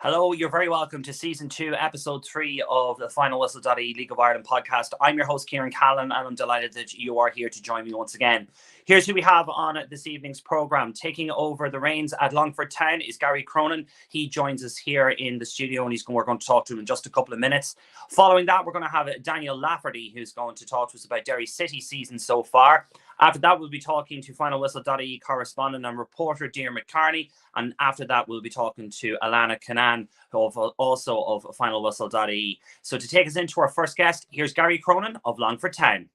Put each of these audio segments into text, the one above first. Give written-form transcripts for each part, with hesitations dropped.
Hello, you're very welcome to Season 2, Episode 3 of the Finalwhistle.ie League of Ireland podcast. I'm your host, Kieran Callan, and I'm delighted that you are here to join me once again. Here's who we have on this evening's programme. Taking over the reins at Longford Town is Gary Cronin. He joins us here in the studio, and we're going to talk to him in just a couple of minutes. Following that, we're going to have Daniel Lafferty, who's going to talk to us about Derry City season so far. After that, we'll be talking to Finalwhistle.ie correspondent and reporter Diarmuid Kearney. And after that, we'll be talking to Alanna Cunnane, also of Finalwhistle.ie. So to take us into our first guest, here's Gary Cronin of Longford Town.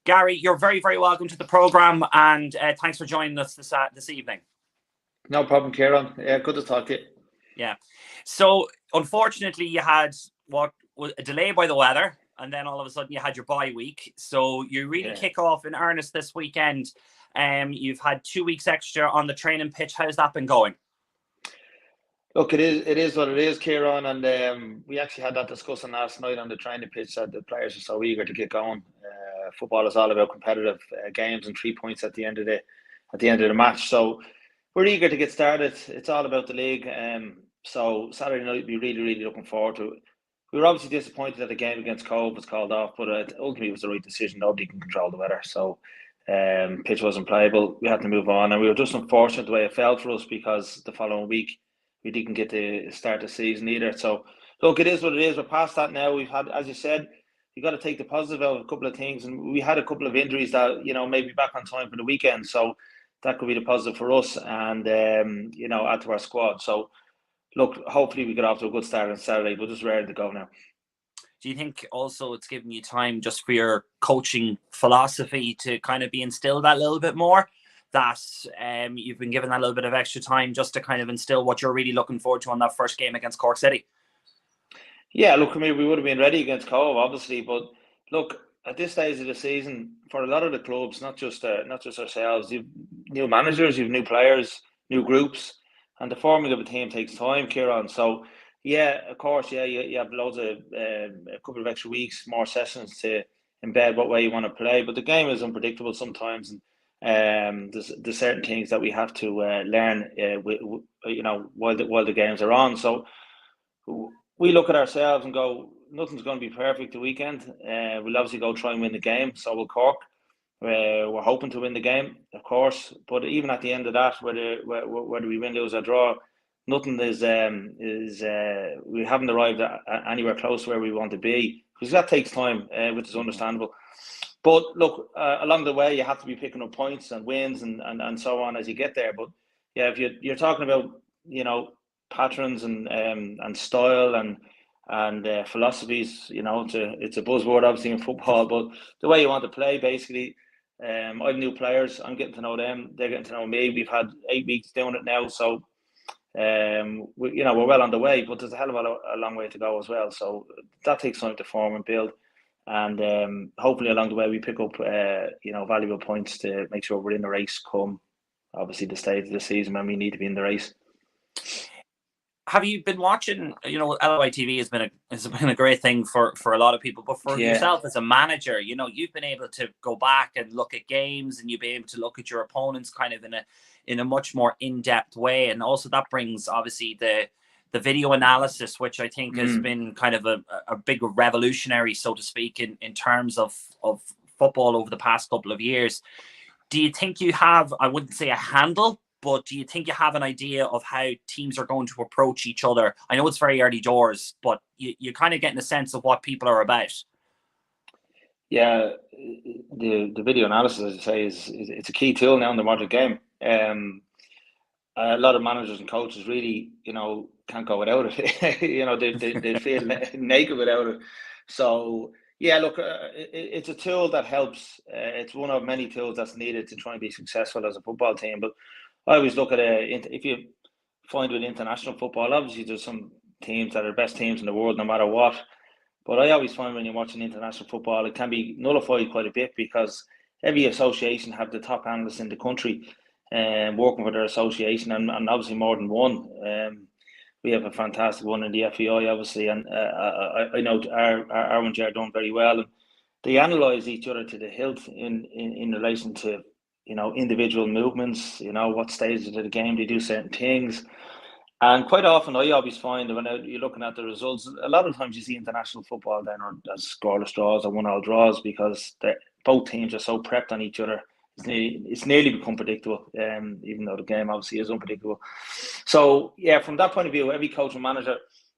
Gary, you're very, very welcome to the programme, and thanks for joining us this evening. No problem, Kieran. Yeah, good to talk to you. Yeah. So, unfortunately, you had what was a delay by the weather, and then all of a sudden you had your bye week. So you really kick off in earnest this weekend. You've had 2 weeks extra on the training pitch. How's that been going? Look, it is what it is, Kieran, and we actually had that discussion last night on the training pitch that the players are so eager to get going. Football is all about competitive games and 3 points at the end of the match. So we're eager to get started. It's all about the league. So Saturday night, we're really, really looking forward to it. We were obviously disappointed that the game against Cove was called off, but ultimately it was the right decision. Nobody can control the weather, so pitch wasn't playable. We had to move on, and we were just unfortunate the way it fell for us because the following week we didn't get to start the season either. So look, it is what it is. We're past that now. We've had, as you said, you got to take the positive out of a couple of things, and we had a couple of injuries that maybe back on time for the weekend. So that could be the positive for us, and add to our squad. So look, hopefully we get off to a good start on Saturday. We're just ready to go now. Do you think also it's giving you time just for your coaching philosophy to kind of be instilled that little bit more? That you've been given that little bit of extra time just to kind of instill what you're really looking forward to on that first game against Cork City? Yeah, look, I mean, we would have been ready against Cove, obviously, but look, at this stage of the season, for a lot of the clubs, not just ourselves, you've new managers, you've new players, new groups, and the forming of a team takes time, Kieran. So, yeah, of course, you have loads of a couple of extra weeks, more sessions to embed what way you want to play. But the game is unpredictable sometimes, and there's certain things that we have to learn, while the games are on. So we look at ourselves and go, nothing's going to be perfect the weekend. We'll obviously go try and win the game. So will Cork. We're hoping to win the game, of course, but even at the end of that, whether we win, lose, or draw, nothing is we haven't arrived anywhere close to where we want to be, because that takes time, which is understandable. But look, along the way, you have to be picking up points and wins and so on as you get there. But yeah, if you're talking about patterns and style and philosophies, it's a buzzword obviously in football, but the way you want to play, basically. I've new players. I'm getting to know them. They're getting to know me. We've had 8 weeks doing it now, so we're well on the way. But there's a hell of a long way to go as well. So that takes time to form and build, and hopefully along the way we pick up valuable points to make sure we're in the race. Come obviously the stage of the season when we need to be in the race. Have you been watching? LOI TV has been a great thing for a lot of people, but for yourself as a manager, you've been able to go back and look at games, and you've been able to look at your opponents kind of in a much more in-depth way, and also that brings obviously the video analysis, which I think has been kind of a big revolutionary, so to speak, in terms of football over the past couple of years. Do you think you have, I wouldn't say a handle, but do you think you have an idea of how teams are going to approach each other? I know it's very early doors, but you're kind of getting a sense of what people are about. Yeah, the video analysis, as I say, it's a key tool now in the modern game. A lot of managers and coaches really, can't go without it. They feel naked without it. So yeah, look, it's a tool that helps. It's one of many tools that's needed to try and be successful as a football team. But I always look at if you find with international football, obviously there's some teams that are the best teams in the world no matter what. But I always find when you're watching international football, it can be nullified quite a bit because every association have the top analysts in the country working for their association, and obviously more than one. We have a fantastic one in the FEI, obviously, and I know our ones are done very well, and they analyse each other to the hilt in relation to individual movements, what stages of the game they do certain things. And quite often, I always find that when you're looking at the results, a lot of times you see international football then or as scoreless draws or 1-1 draws because both teams are so prepped on each other. It's nearly become predictable, even though the game obviously is unpredictable. So, yeah, from that point of view, every coach and manager,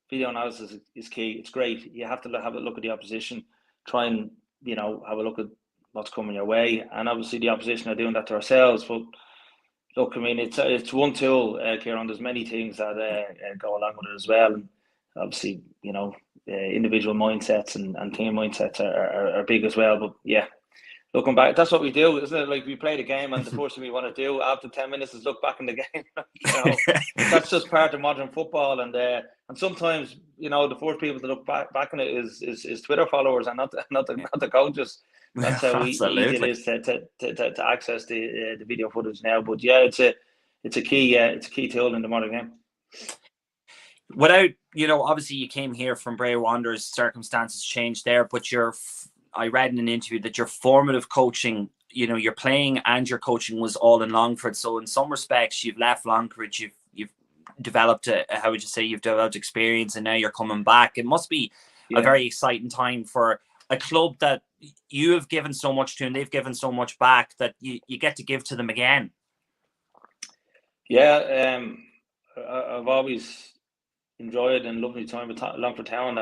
video analysis is key. It's great. You have to have a look at the opposition, try and, have a look at what's coming your way. And obviously the opposition are doing that to ourselves. But look, I mean, it's one tool, Kieran. There's many things that go along with it as well. And obviously, individual mindsets and team mindsets are big as well. But yeah, looking back, that's what we do, isn't it? Like we play the game, and the first thing we want to do after 10 minutes is look back in the game. That's just part of modern football. And sometimes, the first people to look back on it is Twitter followers and not the coaches. That's how easy it is to access the video footage now. But yeah, it's a key tool in the modern game. Without, obviously you came here from Bray Wanderers, circumstances changed there, but I read in an interview that your formative coaching, your playing and your coaching was all in Longford. So in some respects, you've left Longford, you've developed you've developed experience, and now you're coming back. It must be a very exciting time for a club that you have given so much to and they've given so much back that you get to give to them again. Yeah, I've always enjoyed and loved my time with Longford Town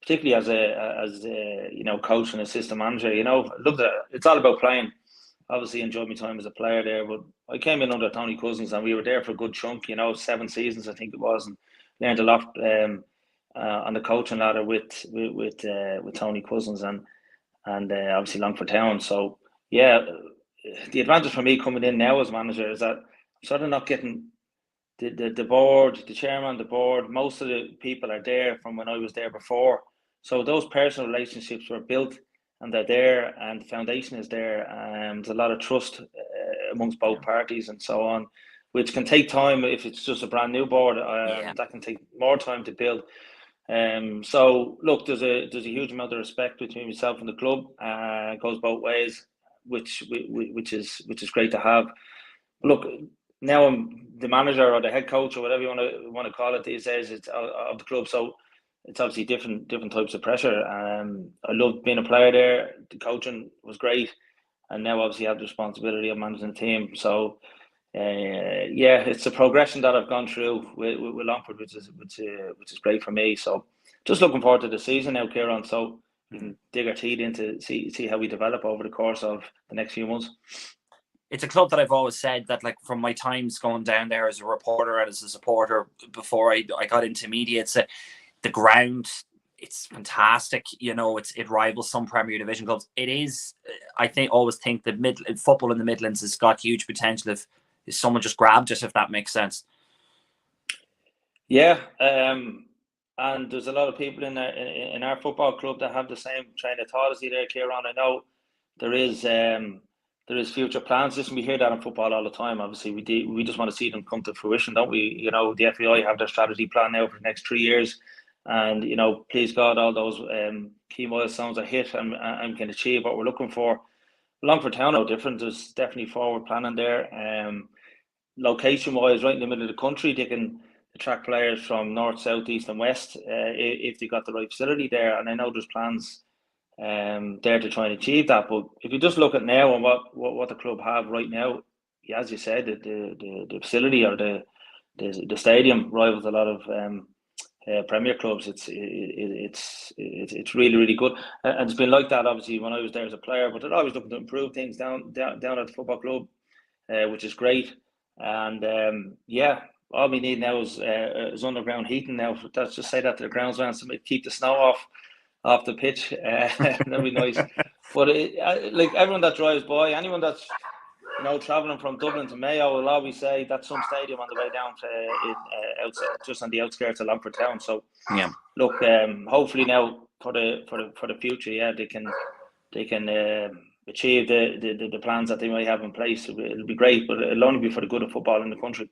particularly as a coach and assistant manager. Loved it. It's all about playing. Obviously enjoyed my time as a player there, but I came in under Tony Cousins and we were there for a good chunk, 7 seasons I think it was, and learned a lot on the coaching ladder with Tony Cousins and obviously Longford Town. So yeah, the advantage for me coming in now as manager is that I'm sort of not getting the board, the chairman, the board. Most of the people are there from when I was there before. So those personal relationships were built and they're there, and the foundation is there. There's a lot of trust amongst both parties and so on, which can take time if it's just a brand new board. That can take more time to build. So look, there's a huge amount of respect between myself and the club. It goes both ways, which is great to have. Look, now I'm the manager or the head coach or whatever you want to call it these days. It's of the club, so it's obviously different types of pressure. I loved being a player there. The coaching was great, and now obviously I have the responsibility of managing the team. So it's a progression that I've gone through with Longford, which is great for me. So just looking forward to the season now, Kieran. So we can dig our teeth into see how we develop over the course of the next few months. It's a club that I've always said that, like, from my times going down there as a reporter and as a supporter before I got into media, it's the ground. It's fantastic. It rivals some Premier Division clubs. It is. I always think that football in the Midlands has got huge potential if someone just grabbed it, if that makes sense. Yeah, and there's a lot of people in our football club that have the same train of thought as you there, Kieran. I know there is future plans. Listen, we hear that in football all the time. Obviously, we just want to see them come to fruition, don't we? The FAI have their strategy plan now for the next 3 years, and please God, all those key milestones are hit and can achieve what we're looking for. Longford Town are different. There's definitely forward planning there. Location-wise, right in the middle of the country, they can attract players from north, south, east, and west if they got the right facility there. And I know there's plans there to try and achieve that. But if you just look at now and what the club have right now, as you said, the facility or the stadium rivals a lot of Premier clubs. It's really, really good, and it's been like that obviously when I was there as a player. But they're always looking to improve things down at the football club, which is great. And all we need now is underground heating. Now, let's just say that to the groundsman, so keep the snow off the pitch. That'd be nice. But like everyone that drives by, anyone that's traveling from Dublin to Mayo will always say that's some stadium on the way down to outside, just on the outskirts of Longford Town. So yeah, look, hopefully now for the future, they can achieve the plans that they might have in place. It'll be great, but it'll only be for the good of football in the country.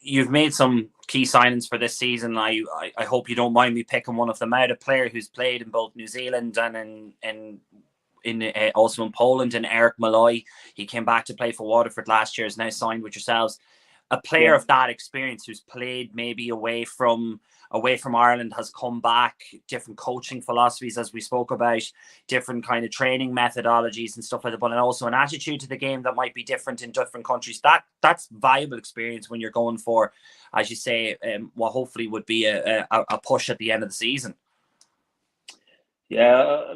You've made some key signings for this season. I hope you don't mind me picking one of them out. A player who's played in both New Zealand and in also in Poland, and Eric Malloy. He came back to play for Waterford last year, is now signed with yourselves. A player of that experience who's played maybe away from Ireland, has come back, different coaching philosophies as we spoke about, different kind of training methodologies and stuff like that, but also an attitude to the game that might be different in different countries. That's valuable experience when you're going for, as you say, what hopefully would be a push at the end of the season. Yeah,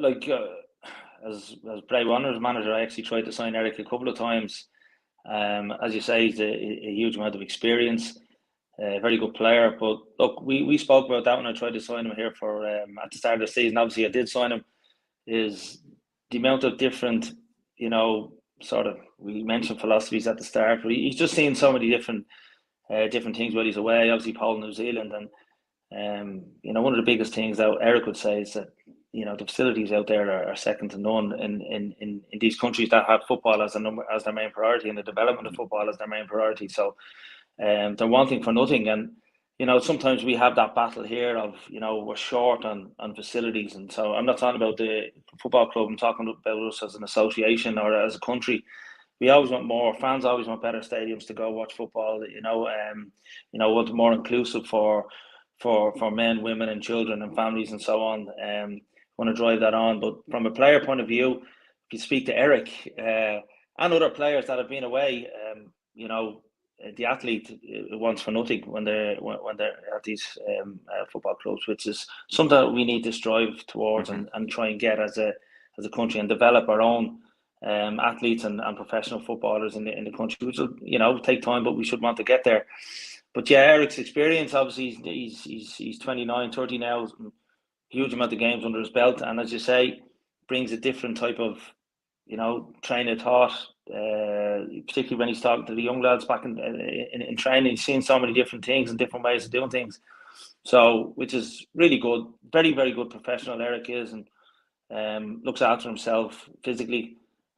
as Bray Wanderers manager, I actually tried to sign Eric a couple of times. As you say, he's a huge amount of experience, a very good player. But look, we spoke about that when I tried to sign him here for at the start of the season. Obviously, I did sign him. Is the amount of different, sort of, we mentioned philosophies at the start, but he's just seen so many different things while he's away. Obviously, Poland, New Zealand, and one of the biggest things that Eric would say is that the facilities out there are second to none in these countries that have football as their main priority, and the development of football as their main priority. So they're wanting for nothing, and sometimes we have that battle here of we're short on facilities, and so I'm not talking about the football club. I'm talking about us as an association or as a country. We always want more. Fans always want better stadiums to go watch football. Want more inclusive for men, women, and children and families and so on. Want to drive that on. But from a player point of view, if you speak to Eric and other players that have been away, the athlete wants for nothing when they're at these football clubs, which is something that we need to strive towards and try and get as a country, and develop our own athletes and professional footballers in the country, which will take time, but we should want to get there. But yeah, Eric's experience, obviously he's 29, 30 now, huge amount of games under his belt, and as you say, brings a different type of train of thought, particularly when he's talking to the young lads back in training. He's seen so many different things and different ways of doing things, so which is really good. Very, very good professional Eric is, and looks after himself physically.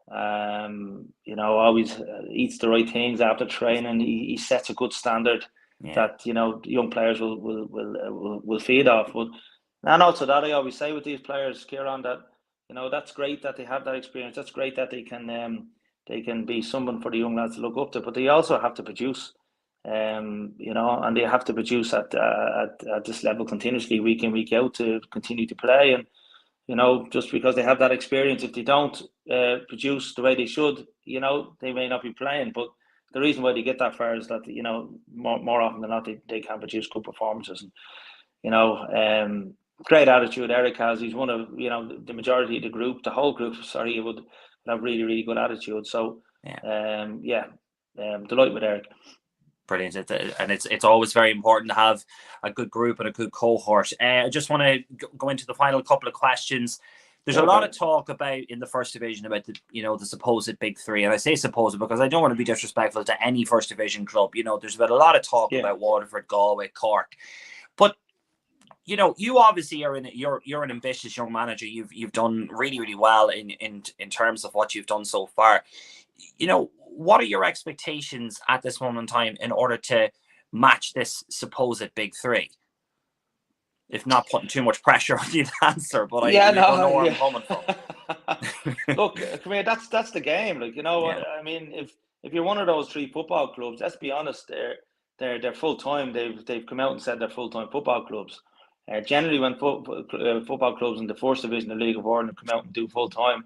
Always eats the right things after training. He sets a good standard that young players will feed off. But and also that I always say with these players, Kieran, that that's great that they have that experience. That's great that they can be someone for the young lads to look up to. But they also have to produce, and they have to produce at this level continuously, week in, week out, to continue to play. And just because they have that experience, if they don't produce the way they should, they may not be playing. But the reason why they get that far is that more often than not they can produce good performances. And great attitude Eric has. He's one of the majority of the group, the whole group. Sorry, would have really, really good attitude. So delighted with Eric. Brilliant. And it's always very important to have a good group and a good cohort. I just want to go into the final couple of questions. There's a lot of talk about in the first division about the supposed big three, and I say supposed because I don't want to be disrespectful to any first division club. There's been a lot of talk about Waterford, Galway, Cork, but you obviously are you're an ambitious young manager. You've done really, really well in terms of what you've done so far. What are your expectations at this moment in time in order to match this supposed big three? If not putting too much pressure on you to answer, but I don't know where I'm coming from. Look, come here, that's the game. I mean, if you're one of those three football clubs, let's be honest, they're full time. They've come out and said they're full time football clubs. Generally, when football clubs in the first division of the League of Ireland come out and do full time,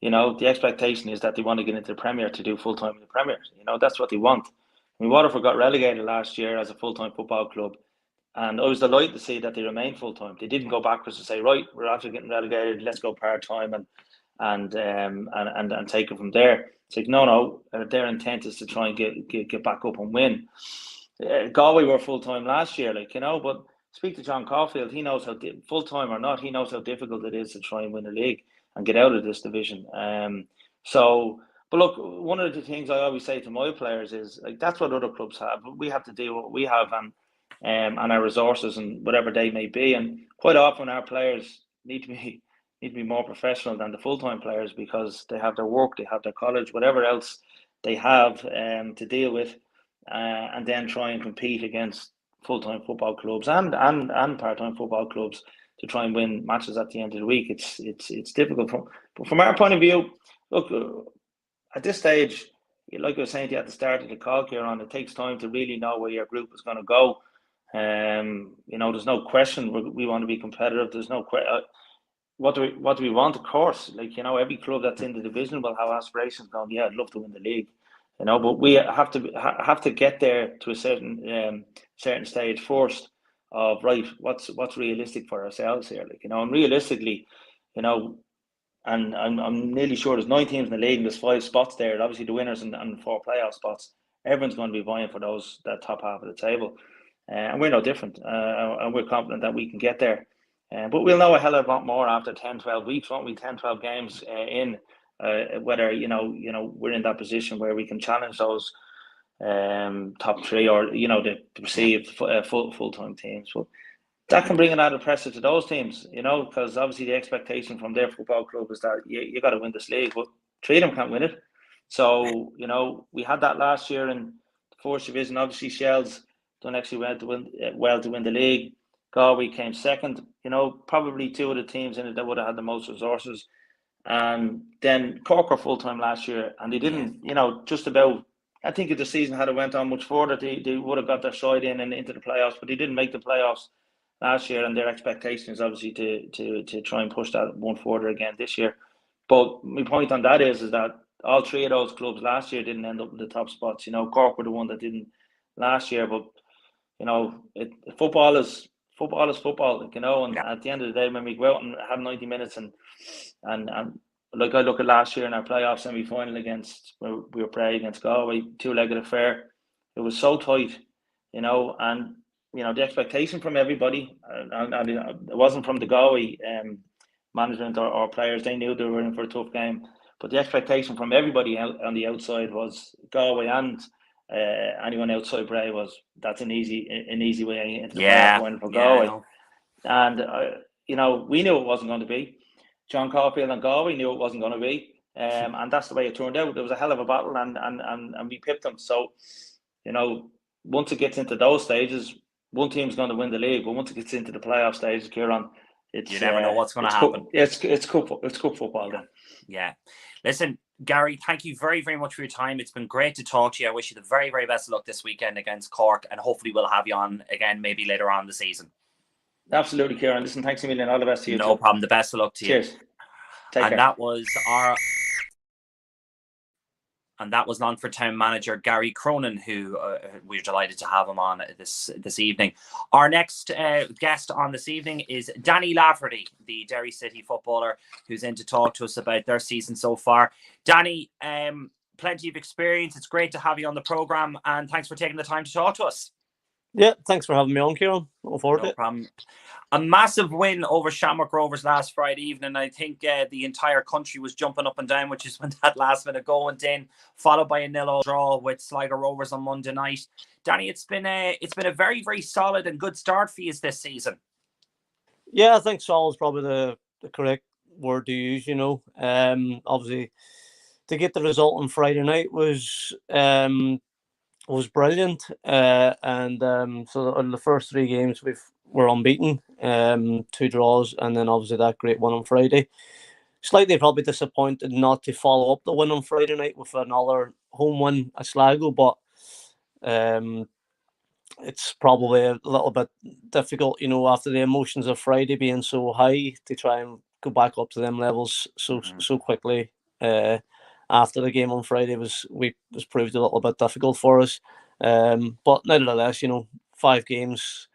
the expectation is that they want to get into the Premier to do full time in the Premier. That's what they want. I mean, Waterford got relegated last year as a full time football club, and I was delighted to see that they remained full time. They didn't go backwards and say, right, we're after getting relegated, let's go part time and take it from there. It's like no, their intent is to try and get back up and win. Galway were full time last year, but speak to John Caulfield. He knows how full time or not, he knows how difficult it is to try and win a league and get out of this division. But look, one of the things I always say to my players is that's what other clubs have. We have to do what we have and our resources and whatever they may be. And quite often our players need to be more professional than the full time players because they have their work, they have their college, whatever else they have to deal with, and then try and compete against full time football clubs and part time football clubs to try and win matches at the end of the week. It's difficult. But from our point of view, look, at this stage, like I was saying to you at the start of the call, Kieran, it takes time to really know where your group is going to go. There's no question we want to be competitive. There's no question. What do we want? Of course, every club that's in the division will have aspirations. Going, yeah, I'd love to win the league, But we have to get there to a certain stage first. Of right, what's realistic for ourselves here, and realistically, and I'm nearly sure there's 9 teams in the league and there's 5 spots there. Obviously, the winners and 4 playoff spots. Everyone's going to be vying for that top half of the table, and we're no different. And we're confident that we can get there. But we'll know a hell of a lot more after 10, 12 weeks, won't we? 10, 12 games in, whether we're in that position where we can challenge those top 3 or the perceived full-time teams. But that can bring an added pressure to those teams, because obviously the expectation from their football club is that you got to win this league, but 3 of them can't win it. So we had that last year in the 4th division. Obviously, Shells done actually well to win the league. Galway came second. Probably 2 of the teams in it that would have had the most resources. And then Cork were full time last year, and they didn't. Just about. I think if the season had went on much further, they would have got their side in and into the playoffs, but they didn't make the playoffs last year, and their expectation is obviously to try and push that one further again this year. But my point on that is that all 3 of those clubs last year didn't end up in the top spots. Cork were the one that didn't last year, but football is football, and at the end of the day, when we go out and have 90 minutes and like I look at last year in our playoff semi-final we were playing against Galway, 2-legged affair. It was so tight, and the expectation from everybody, and it wasn't from the Galway management or players. They knew they were in for a tough game, but the expectation from everybody on the outside was Galway and anyone outside Bray was that's an easy way into the playoff final for Galway. And we knew it wasn't going to be. John Caulfield and Galway knew it wasn't going to be, and that's the way it turned out. There was a hell of a battle, and we pipped them. So, once it gets into those stages, one team's going to win the league. But once it gets into the playoff stages, Kieran, you never know what's going to happen. It's cup football then. Yeah. Listen, Gary, thank you very, very much for your time. It's been great to talk to you. I wish you the very, very best of luck this weekend against Cork, and hopefully we'll have you on again maybe later on in the season. Absolutely, Kieran. Listen, thanks a million. All the best to you. No problem. The best of luck to you. Cheers. Take care. That was Longford Town manager Gary Cronin, who we're delighted to have him on this evening. Our next guest on this evening is Danny Lafferty, the Derry City footballer, who's in to talk to us about their season so far. Danny, plenty of experience. It's great to have you on the programme, and thanks for taking the time to talk to us. Yeah, thanks for having me on, Kieran. Looking forward to it. No problem. A massive win over Shamrock Rovers last Friday evening. I think the entire country was jumping up and down, which is when that last minute goal went in, followed by a 0-0 draw with Sligo Rovers on Monday night. Danny, it's been a very, very solid and good start for you this season. Yeah, I think solid is probably the correct word to use. Obviously, to get the result on Friday night was brilliant, and so in the first 3 games we're unbeaten, 2 draws, and then obviously that great one on Friday. Slightly probably disappointed not to follow up the win on Friday night with another home win at Sligo, but it's probably a little bit difficult, after the emotions of Friday being so high, to try and go back up to them levels so quickly. After the game on Friday was proved a little bit difficult for us, but nevertheless, 5 games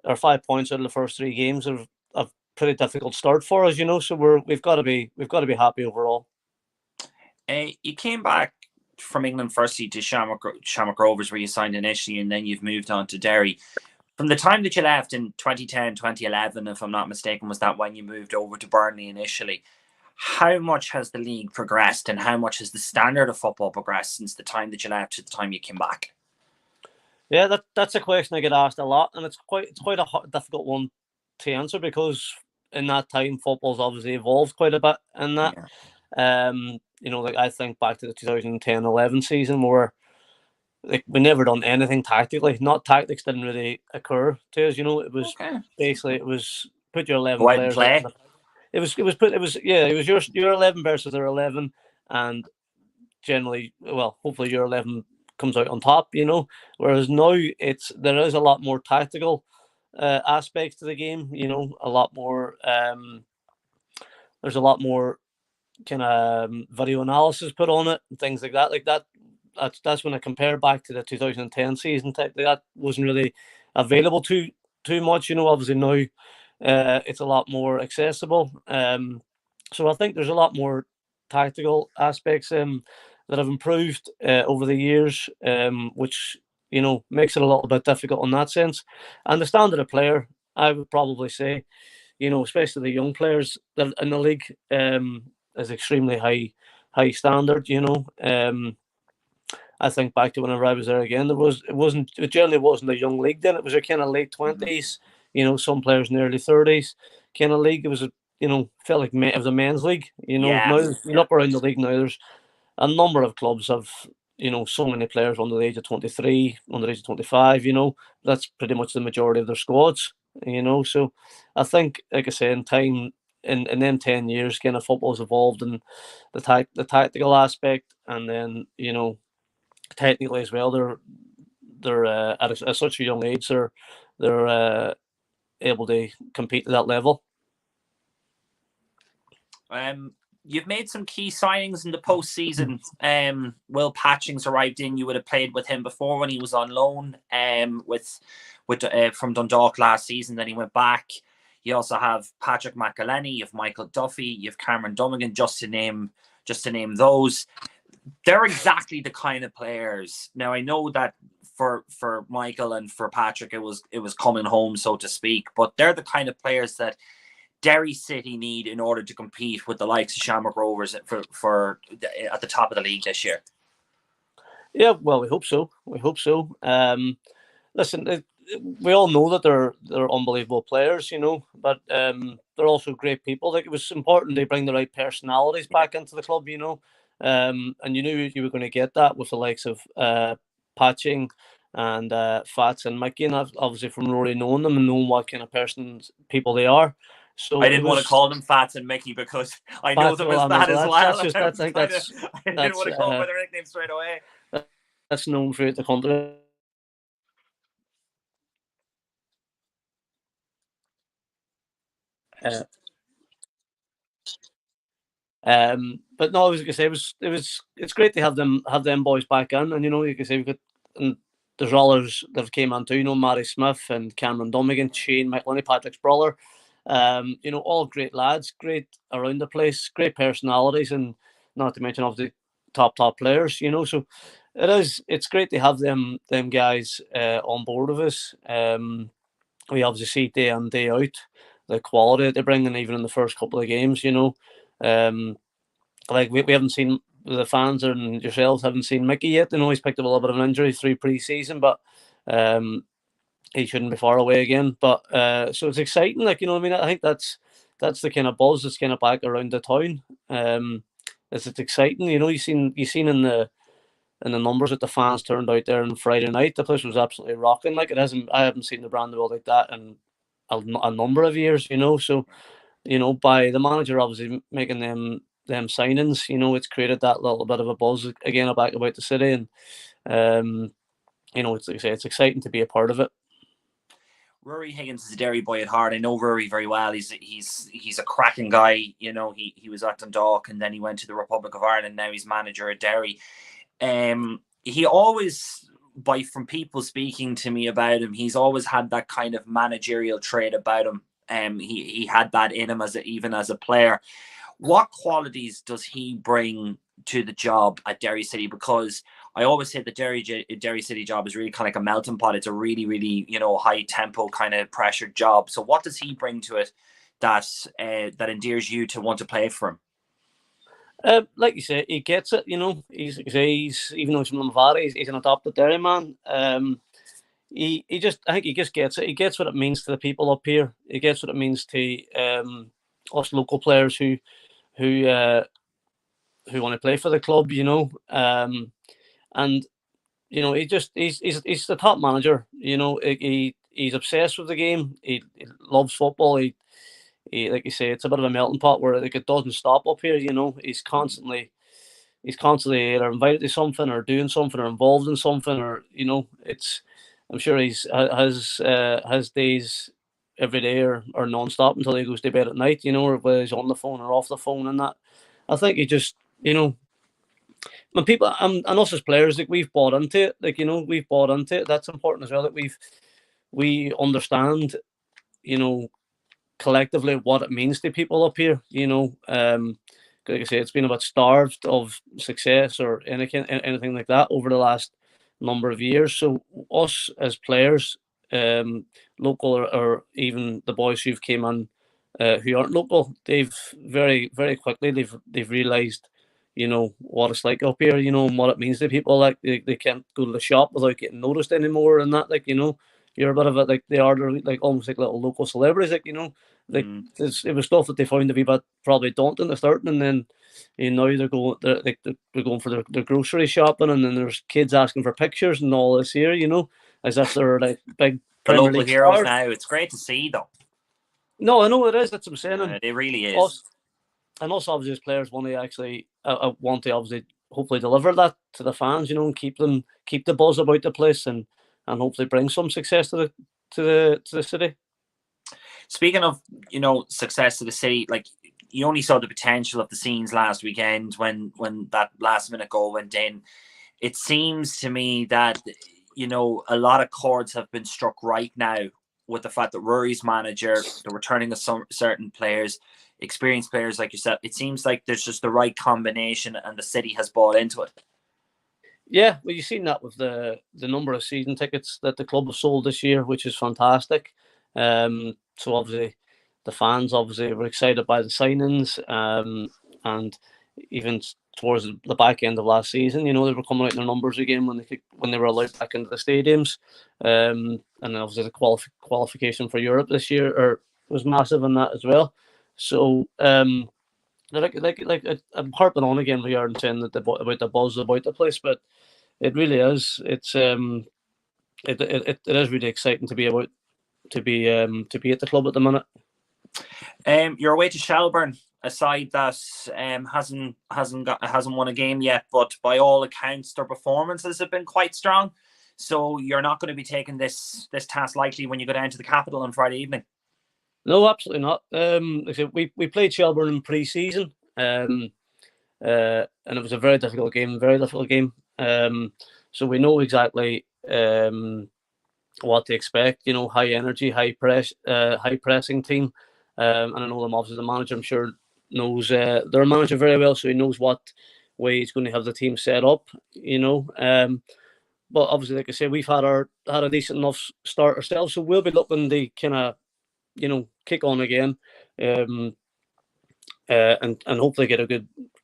or 5 points out of the first 3 games are a pretty difficult start for us. So we've got to be happy overall. You came back from England firstly to Shamrock Rovers, where you signed initially, and then you've moved on to Derry. From the time that you left in 2010, 2011, if I'm not mistaken, was that when you moved over to Burnley initially? How much has the league progressed, and how much has the standard of football progressed since the time that you left to the time you came back? Yeah, that's a question I get asked a lot, and it's quite a difficult one to answer, because in that time football's obviously evolved quite a bit in that. Yeah. I think back to the 2010-11 season where we never done anything tactically. Not tactics didn't really occur to us. It was basically put your 11 Go out and players play. out. It was your 11 versus their 11, and generally, well, hopefully your 11 comes out on top, you know. Whereas now there is a lot more tactical aspects to the game, you know, a lot more. There's a lot more kind of video analysis put on it and things like that. Like that. That's when I compare back to the 2010 season. That wasn't really available too much, you know. Obviously now it's a lot more accessible. So I think there's a lot more tactical aspects that have improved over the years, which, you know, makes it a little bit difficult in that sense. And the standard of player, I would probably say, you know, especially the young players that in the league, is extremely high standard. You know, I think back to whenever I was there again, it generally wasn't a young league then. It was a kind of late 20s. You know, some players in the early 30s kind of league. It was felt like it was a men's league. You know, now you look around the league now, there's a number of clubs have, you know, so many players under the age of 23, under the age of 25, you know. That's pretty much the majority of their squads, you know. So I think, like I say, in time, in them 10 years, kind of football's evolved in the tactical aspect, and then, you know, technically as well, they're at such a young age, they're able to compete at that level. You've made some key signings in the postseason. Will Patchings arrived in. You would have played with him before when he was on loan from Dundalk last season. Then he went back. You also have Patrick McElhenney, you have Michael Duffy, you have Cameron Dummigan, just to name those. They're exactly the kind of players. Now I know that for Michael and for Patrick, it was coming home, so to speak. But they're the kind of players that Derry City need in order to compete with the likes of Shamrock Rovers for at the top of the league this year. Yeah, well, we hope so. Listen, we all know that they're unbelievable players, you know, but they're also great people. Like, it was important they bring the right personalities back into the club, you know, and you knew you were going to get that with the likes of Patching and Fats and Mickey, and obviously from Rory knowing them and knowing what kind of people they are. So I didn't want to call them Fats and Mickey because I know them as that as well. I didn't want to call them by their nickname straight away. That's known throughout the country. But no, I was going to say it's great to have them boys back in, and you know, you can say we've got, and there's others that came on too, you know, Matty Smith and Cameron Dummigan, Shane McElhenney, Patrick's brother. You know, all great lads, great around the place, great personalities, and not to mention obviously top players, you know. So it's great to have them guys on board with us. We obviously see day in, day out the quality that they bring, and even in the first couple of games, you know. Like we haven't seen, the fans and yourselves haven't seen Mickey yet. You know, he's picked up a little bit of an injury through pre-season, but he shouldn't be far away again. But so it's exciting, like, you know what I mean. I think that's the kind of buzz that's kind of back around the town. It's exciting, you know. You seen in the numbers that the fans turned out there on Friday night. The place was absolutely rocking. Like, I haven't seen the Brandywell like that in a number of years, you know. So, you know, by the manager obviously making them signings, you know, it's created that little bit of a buzz again back about the city, and you know, it's, like I say, it's exciting to be a part of it. Rory Higgins is a Derry boy at heart. I know Rory very well. He's a cracking guy. You know, he was at Dundalk and then he went to the Republic of Ireland. Now he's manager at Derry. He always, from people speaking to me about him, he's always had that kind of managerial trait about him. He had that in him even as a player. What qualities does he bring to the job at Derry City? Because I always say the Derry City job is really kind of like a melting pot. It's a really, really, you know, high tempo kind of pressured job. So what does he bring to it that endears you to want to play for him? Like you say, he gets it. You know, he's even though he's from Longford, he's an adopted Derry man. I think he just gets it. He gets what it means to the people up here. He gets what it means to us local players who want to play for the club. You know, and you know, he's the top manager. You know, he's obsessed with the game. He loves football. like you say, it's a bit of a melting pot where like it doesn't stop up here. You know, he's constantly either invited to something or doing something or involved in something, or you know, I'm sure he's has days every day or non-stop until he goes to bed at night. You know, or whether he's on the phone or off the phone and that. I think he just, you know, when people and us as players, like we've bought into it. Like, you know, we've bought into it. That's important as well. That we understand, you know, collectively what it means to people up here. You know, like I say, it's been about starved of success or anything like that over the last number of years. So us as players, local or even the boys who've came in who aren't local, they've very quickly they've realised, you know, what it's like up here, you know, and what it means to people. Like they can't go to the shop without getting noticed anymore, and that, like, you know, you're a bit of a, like, they are like almost like little local celebrities, like, you know, like it was stuff that they found to be but probably daunting to start, and then, you know, they're going for their grocery shopping, and then there's kids asking for pictures and all this here, you know, as if they're like big the Premier local League heroes stars. now. It's great to see, though. No, I know it is. That's what I'm saying. It really is. And also, obviously, as players want to actually obviously hopefully deliver that to the fans, you know, and keep the buzz about the place, and hopefully bring some success to the city. Speaking of, you know, success to the city, like, you only saw the potential of the scenes last weekend when that last minute goal went in. It seems to me that, you know, a lot of chords have been struck right now with the fact that Rory's manager, the returning of some certain players, experienced players like yourself. It seems like there's just the right combination, and the city has bought into it. Yeah, well, you've seen that with the number of season tickets that the club have sold this year, which is fantastic. So obviously, the fans obviously were excited by the signings, and even towards the back end of last season, you know, they were coming out in their numbers again when they were allowed back into the stadiums. And obviously the qualification for Europe this year was massive in that as well. So I'm harping on again here and saying that about the buzz about the place, but it really is. It's it is really exciting to be to be at the club at the minute. You're away to Shelburne, a side that hasn't won a game yet, but by all accounts, their performances have been quite strong. So you're not going to be taking this task lightly when you go down to the capital on Friday evening. No, absolutely not. We played Shelburne in pre-season, and it was a very difficult game. So we know exactly what to expect. You know, high energy, high pressing team. And I know them, obviously the manager, I'm sure, knows their manager very well, so he knows what way he's going to have the team set up. You know, but obviously, like I say, we've had a decent enough start ourselves, so we'll be looking to kind of, you know, kick on again, and hopefully get a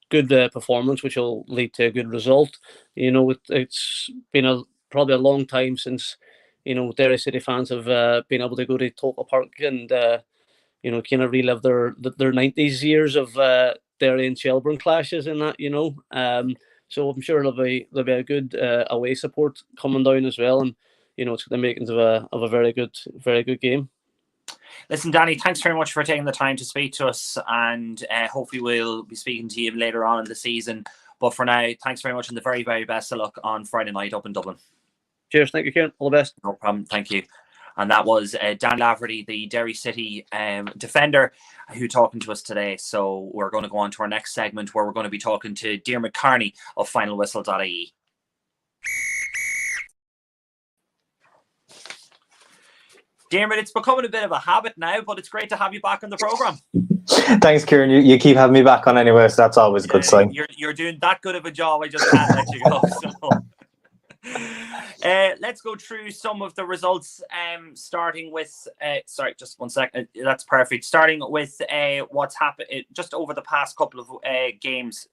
good performance, which will lead to a good result. You know, it's been probably a long time since, you know, Derry City fans have been able to go to Tolka Park and you know, kind of relive their 90s years of Derry and Shelburne clashes and that, you know. So I'm sure there'll be a good away support coming down as well, and you know, it's going to make into a very good game. Listen, Danny, thanks very much for taking the time to speak to us, and hopefully we'll be speaking to you later on in the season. But for now, thanks very much, and the very, very best of luck on Friday night up in Dublin. Cheers, thank you, Kieran. All the best. No problem, thank you. And that was Dan Lafferty, the Derry City defender, who talking to us today. So we're going to go on to our next segment, where we're going to be talking to Diarmuid Kearney of Finalwhistle.ie. Diarmuid, it's becoming a bit of a habit now, but it's great to have you back on the programme. Thanks, Kieran. You keep having me back on anyway, so that's always a good sign. You're doing that good of a job, I just can't let you go. So. Let's go through some of the results, starting with sorry, just 1 second. That's perfect. Starting with what's happened just over the past couple of games.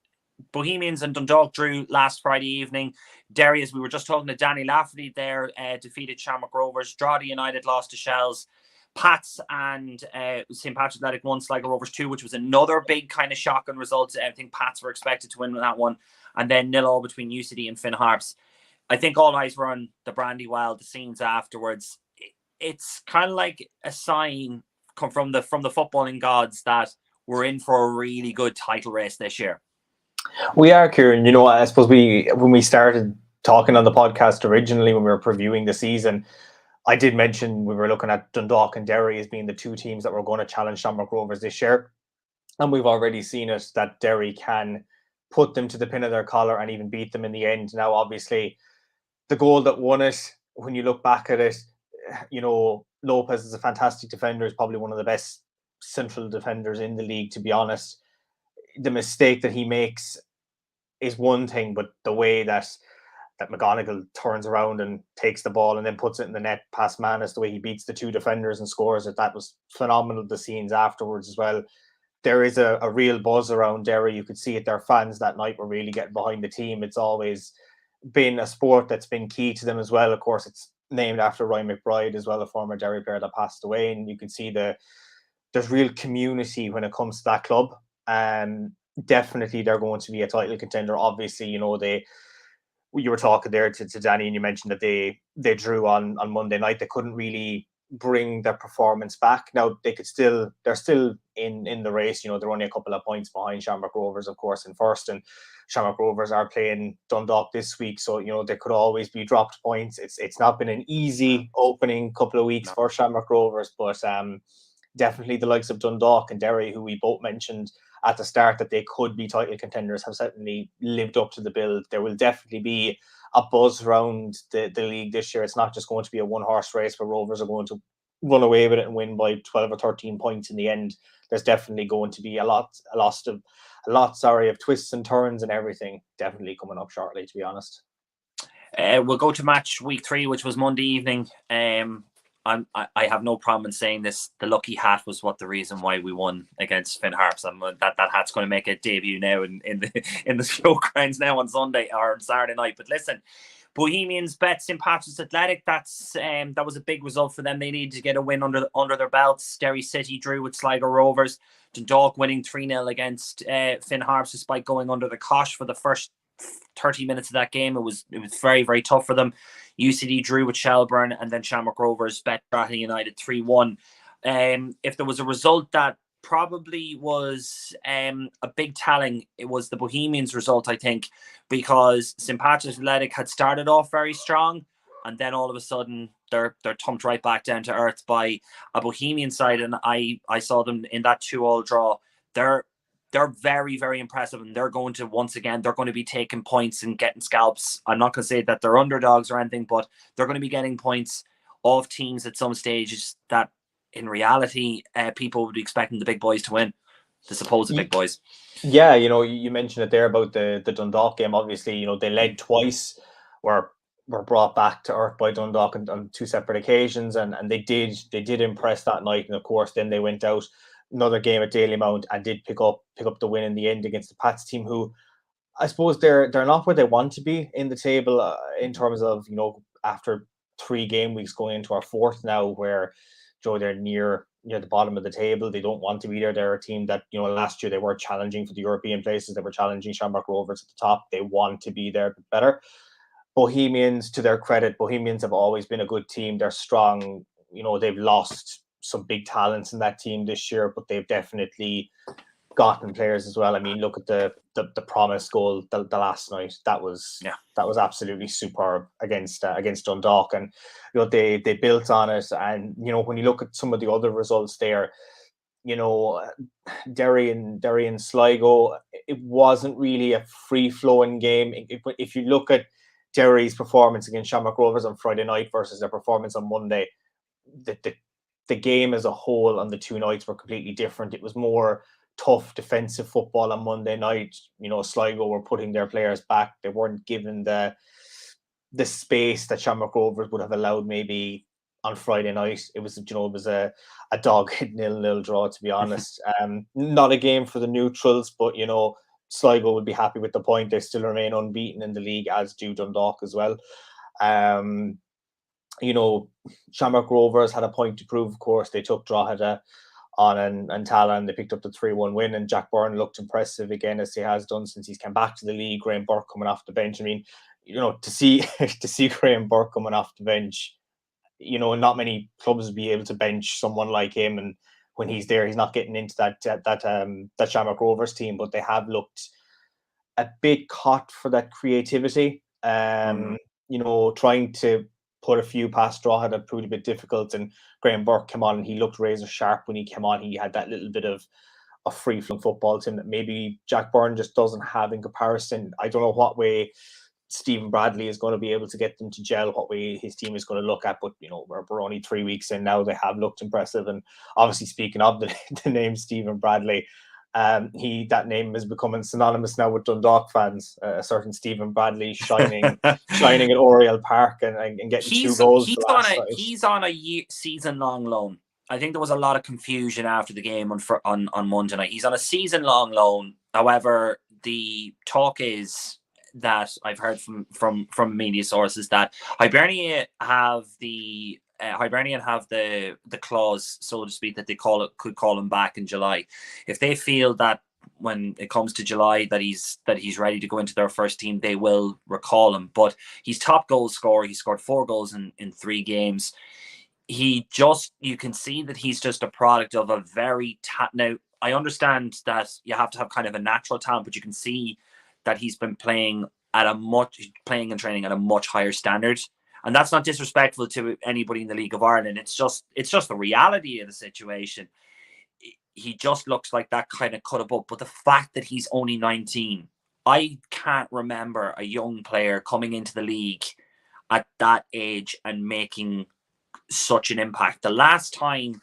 Bohemians and Dundalk drew last Friday evening. Derry, as we were just talking to Danny Lafferty there, defeated Shamrock Rovers. Drogheda United lost to Shells. Pats and St. Patrick's Athletic won Sligo Rovers 2, which was another big kind of shocking result. I think Pats were expected to win that one. And then 0-0 between UCD and Finn Harps. I think all eyes were on the Brandywell, the scenes afterwards. It's kind of like a sign come from the footballing gods that we're in for a really good title race this year? We are, Kieran. I suppose when we started talking on the podcast originally, when we were previewing the season, I did mention we were looking at Dundalk and Derry as being the two teams that were going to challenge Shamrock Rovers this year. And we've already seen it, that Derry can put them to the pin of their collar and even beat them in the end. Now, obviously, the goal that won it, when you look back at it, Lopez is a fantastic defender. He's probably one of the best central defenders in the league, to be honest. The mistake that he makes is one thing, but the way that McGonigal turns around and takes the ball and then puts it in the net past Manus, the way he beats the two defenders and scores it, that was phenomenal. The scenes afterwards as well. There is a real buzz around Derry. You could see it. Their fans that night were really getting behind the team. It's always been a sport that's been key to them as well. Of course, it's named after Ryan McBride as well, a former Derry player that passed away. And you can see there's real community when it comes to that club. Definitely they're going to be a title contender. Obviously, you were talking there to Danny, and you mentioned that they drew on Monday night. They couldn't really bring their performance back. Now they're still in the race. They're only a couple of points behind Shamrock Rovers, of course, in first, and Shamrock Rovers are playing Dundalk this week, so there could always be dropped points. It's not been an easy opening couple of weeks for Shamrock Rovers, but definitely the likes of Dundalk and Derry, who we both mentioned at the start that they could be title contenders, have certainly lived up to the bill. There will definitely be a buzz around the league this year. It's not just going to be a one-horse race where Rovers are going to run away with it and win by 12 or 13 points in the end. There's definitely going to be a lot of twists and turns and everything definitely coming up shortly, to be honest. We'll go to match week 3, which was Monday evening. I have no problem in saying this. The lucky hat was the reason why we won against Finn Harps. That hat's going to make a debut now in the showgrounds now on Sunday or Saturday night. But listen, Bohemians bet St. Patrick's Athletic. That was a big result for them. They needed to get a win under their belts. Derry City drew with Sligo Rovers. Dundalk winning 3-0 against Finn Harps, despite going under the cosh for the first 30 minutes of that game. It was very, very tough for them. UCD drew with Shelburne, and then Shamrock Rovers bet Drogheda United 3-1. If there was a result that probably was a big telling, it was the Bohemians result, I think, because St. Patrick's Athletic had started off very strong, and then all of a sudden they're thumped right back down to earth by a Bohemian side, and I saw them in that 2-2 draw. They're very, very impressive, and they're going to be taking points and getting scalps. I'm not going to say that they're underdogs or anything, but they're going to be getting points off teams at some stages that in reality people would be expecting the big boys to win, the supposed big boys. Yeah, you mentioned it there about the Dundalk game. Obviously, they led twice, were brought back to earth by Dundalk on 2 separate occasions, and they did impress that night. And of course, then they went out another game at Dalymount and did pick up the win in the end against the Pats team, who I suppose they're not where they want to be in the table in terms of after 3 game weeks going into our 4th now, where they're near the bottom of the table. They don't want to be there. They're a team that last year they were challenging for the European places. They were challenging Shamrock Rovers at the top. They want to be there but better. Bohemians, to their credit, Bohemians have always been a good team. They're strong. They've lost some big talents in that team this year, but they've definitely gotten players as well. I mean, look at the promise goal the last night. That was absolutely superb against Dundalk, and they built on it. And when you look at some of the other results there, Derry and Sligo, it wasn't really a free flowing game. If you look at Derry's performance against Shamrock Rovers on Friday night versus their performance on Monday, the game as a whole on the 2 nights were completely different. It was more tough defensive football on Monday night. Sligo were putting their players back. They weren't given the space that Shamrock Rovers would have allowed maybe on Friday night. It was a dog-hit 0-0 draw, to be honest. Not a game for the neutrals, but Sligo would be happy with the point. They still remain unbeaten in the league, as do Dundalk as well. Shamrock Rovers had a point to prove, of course. They took Drogheda on and Tala, and they picked up the 3-1 win, and Jack Byrne looked impressive again, as he has done since he's come back to the league. Graham Burke coming off the bench. I mean, to see Graham Burke coming off the bench, not many clubs would be able to bench someone like him, and when he's there. He's not getting into that Shamrock Rovers team, but they have looked a bit caught for that creativity. You know, trying to put a few past Drogheda had proved a bit difficult, and Graham Burke came on and he looked razor sharp when he came on. He had that little bit of a free-flowing football to him that maybe Jack Byrne just doesn't have in comparison. I don't know what way Stephen Bradley is going to be able to get them to gel, what way his team is going to look at, but you know, we're only 3 weeks in now. They have looked impressive, and obviously speaking of the name Stephen Bradley, that name is becoming synonymous now with Dundalk fans. A certain Stephen Bradley shining at Oriel Park and getting 2 goals. He's on a season-long loan. I think there was a lot of confusion after the game on Monday night. He's on a season-long loan. However, the talk is that I've heard from media sources that Hibernian have the clause, so to speak, that they could call him back in July if they feel that when it comes to July that he's ready to go into their first team. They will recall him, but he's top goal scorer. He scored 4 goals in 3 games. You can see that he's just a product of a very now I understand that you have to have kind of a natural talent, but you can see that he's been playing and training at a much higher standard. And that's not disrespectful to anybody in the League of Ireland. It's just the reality of the situation. He just looks like that kind of cut above. But the fact that he's only 19, I can't remember a young player coming into the league at that age and making such an impact. The last time,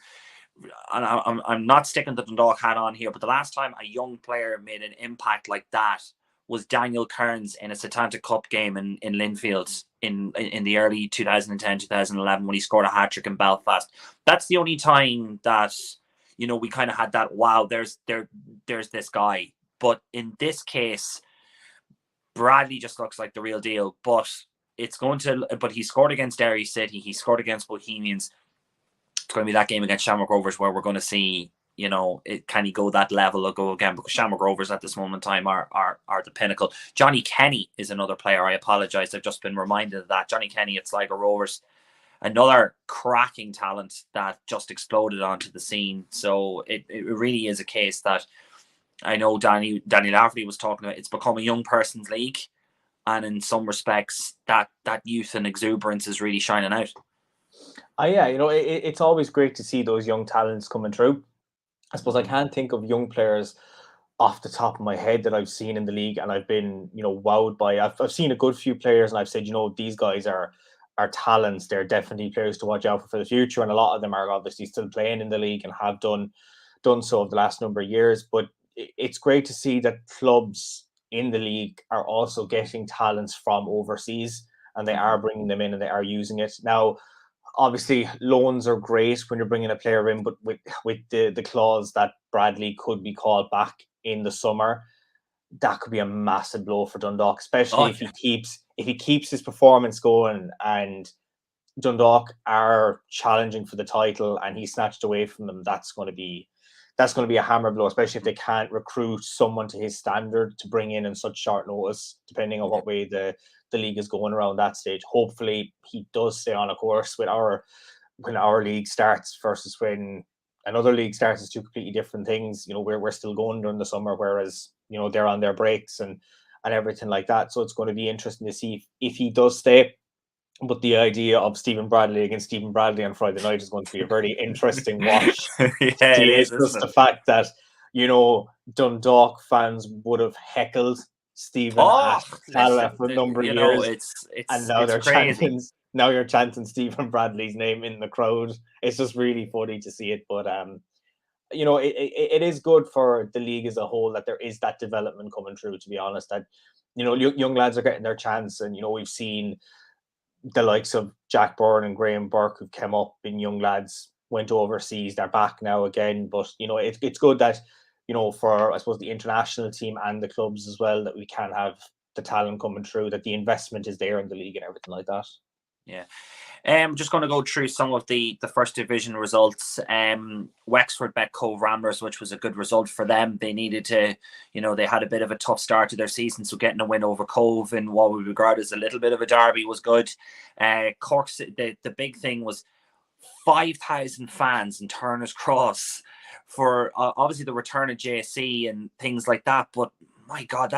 and I'm not sticking the Dundalk hat on here, but the last time a young player made an impact like that was Daniel Kearns in a Setanta Cup game in Linfield in the early 2010-2011 when he scored a hat-trick in Belfast. That's the only time that, you know, we kind of had that, wow, there's this guy. But in this case, Bradley just looks like the real deal. But he scored against Derry City, he scored against Bohemians. It's going to be that game against Shamrock Rovers where we're going to see, you know, can he go that level or go again? Because Shamrock Rovers at this moment in time are the pinnacle. Johnny Kenny is another player. I apologise, I've just been reminded of that. Johnny Kenny at Sligo Rovers, another cracking talent that just exploded onto the scene. So it really is a case that I know Danny Lafferty was talking about. It's become a young person's league, and in some respects that youth and exuberance is really shining out. Yeah, you know, it's always great to see those young talents coming through. I suppose I can't think of young players off the top of my head that I've seen in the league and I've been, you know, wowed by. I've seen a good few players and I've said, you know, these guys are talents. They're definitely players to watch out for the future, and a lot of them are obviously still playing in the league and have done so over the last number of years. But it's great to see that clubs in the league are also getting talents from overseas, and they are bringing them in and they are using it. Now, obviously, loans are great when you're bringing a player in, but with the clause that Bradley could be called back in the summer, that could be a massive blow for Dundalk, especially if he keeps his performance going and Dundalk are challenging for the title and he's snatched away from them. That's going to be a hammer blow, especially if they can't recruit someone to his standard to bring in such short notice, depending on what way the league is going around that stage. Hopefully he does stay on a course when our league starts versus when another league starts. Is 2 completely different things. You know, we're still going during the summer, whereas, you know, they're on their breaks and everything like that. So it's going to be interesting to see if he does stay. But the idea of Stephen Bradley against Stephen Bradley on Friday night is going to be a very interesting watch. It's just the fact that, you know, Dundalk fans would have heckled Stephen Tallaght for a number of years, and now they're chanting. Now you're chanting Stephen Bradley's name in the crowd. It's just really funny to see it. But you know, it is good for the league as a whole that there is that development coming through. To be honest, that, you know, young lads are getting their chance, and, you know, we've seen the likes of Jack Byrne and Graham Burke who came up in young lads, went overseas, they're back now again. But, you know, it's good that, you know, for, I suppose, the international team and the clubs as well, that we can have the talent coming through, that the investment is there in the league and everything like that. Yeah. I'm just going to go through some of the first division results. Wexford bet Cove Ramblers, which was a good result for them. They needed to, you know, they had a bit of a tough start to their season, so getting a win over Cove in what we regard as a little bit of a derby was good. Cork's the big thing was 5,000 fans in Turner's Cross for obviously the return of JC and things like that. But my God,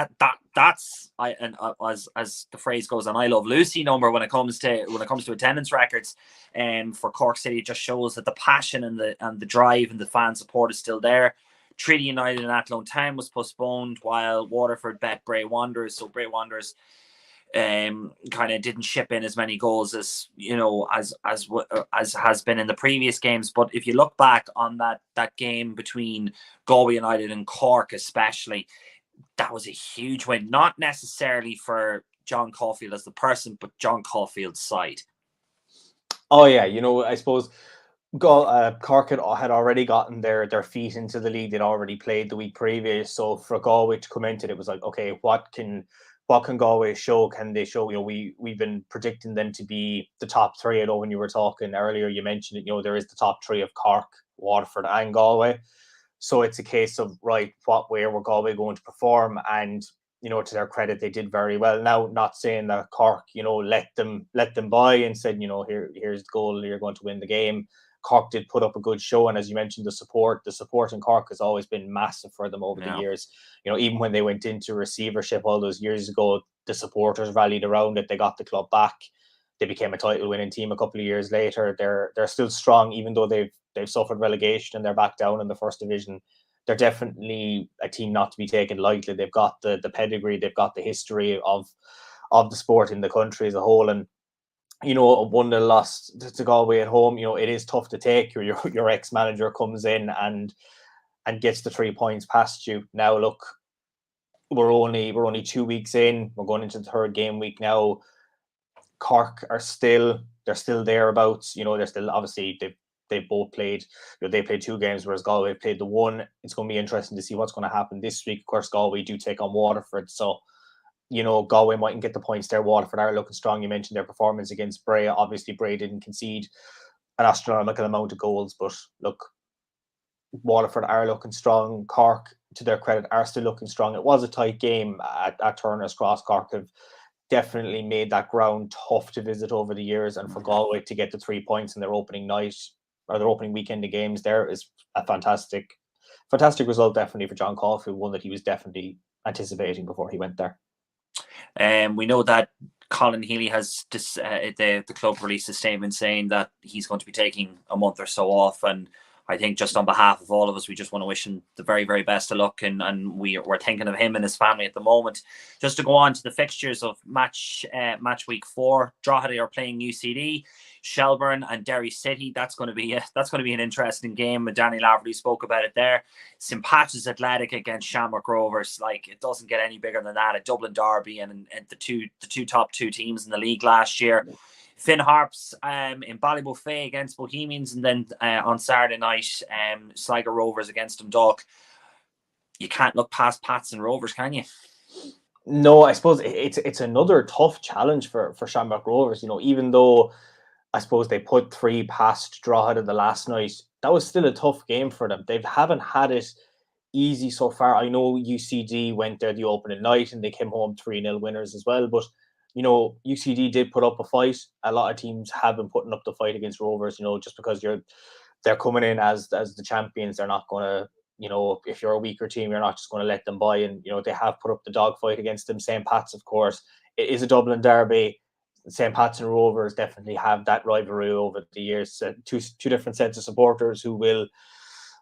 that's as the phrase goes, an I Love Lucy number when it comes to attendance records. And for Cork City, it just shows that the passion and the drive and the fan support is still there. Treaty United in Athlone Town was postponed while Waterford bet Bray Wanderers. So Bray Wanderers kind of didn't ship in as many goals as has been in the previous games. But if you look back on that game between Galway United and Cork, especially, that was a huge win. Not necessarily for John Caulfield as the person, but John Caulfield's side. Oh yeah, I suppose Cork had already gotten their feet into the league. They'd already played the week previous. So for Galway to come into it was like, okay, what can Galway show? Can they show? We've been predicting them to be the top three. I know when you were talking earlier, you mentioned it. There is the top three of Cork, Waterford, and Galway. So it's a case of right, where were Galway going to perform? And to their credit, they did very well. Now, not saying that Cork, let them by and said, here's the goal, you're going to win the game. Cork did put up a good show, and as you mentioned, the support in Cork has always been massive for them over the years. Even when they went into receivership all those years ago, the supporters rallied around it. They got the club back. They became a title-winning team a couple of years later. They're still strong, even though they've suffered relegation and they're back down in the first division. They're definitely a team not to be taken lightly. They've got the pedigree, they've got the history of the sport in the country as a whole, and a 1-0 loss to Galway at home, it is tough to take. Your ex-manager comes in and gets the 3 points past you. Now, look, we're only 2 weeks in. We're going into the third game week now. Cork are still thereabouts. They're still, obviously they've both played. They played 2 games, whereas Galway played the 1. It's going to be interesting to see what's going to happen this week. Of course, Galway do take on Waterford, so Galway mightn't get the points there. Waterford are looking strong. You mentioned their performance against Bray. Obviously, Bray didn't concede an astronomical amount of goals, but look, Waterford are looking strong. Cork, to their credit, are still looking strong. It was a tight game at Turner's Cross. Cork have definitely made that ground tough to visit over the years, and for Galway to get the 3 points in their opening night or their opening weekend of games there is a fantastic result, definitely for John Caulfield, one that he was definitely anticipating before he went there. We know that Colin Healy has the club released a statement saying that he's going to be taking a month or so off, and I think just on behalf of all of us, we just want to wish him the very, very best of luck, and we're thinking of him and his family at the moment. Just to go on to the fixtures of match week 4, Drogheda are playing UCD, Shelbourne and Derry City. That's going to be an interesting game. Danny Lafferty spoke about it there. St. Patrick's Athletic against Shamrock Rovers. Like, it doesn't get any bigger than that. A Dublin derby and the two top 2 teams in the league last year. Finn Harps in Ballybuffet against Bohemians, and then on Saturday night, Sligo Rovers against Dundalk. You can't look past Pats and Rovers, can you? No, I suppose it's another tough challenge for Shamrock Rovers. Even though I suppose they put 3 past Drogheda the last night, that was still a tough game for them. They haven't had it easy so far. I know UCD went there the opening night and they came home 3-0 winners as well, but UCD did put up a fight. A lot of teams have been putting up the fight against Rovers, just because they're coming in as the champions. They're not going to, if you're a weaker team, you're not just going to let them by. And, they have put up the dog fight against them. St. Pat's, of course, it is a Dublin derby. St. Pat's and Rovers definitely have that rivalry over the years. Two different sets of supporters who will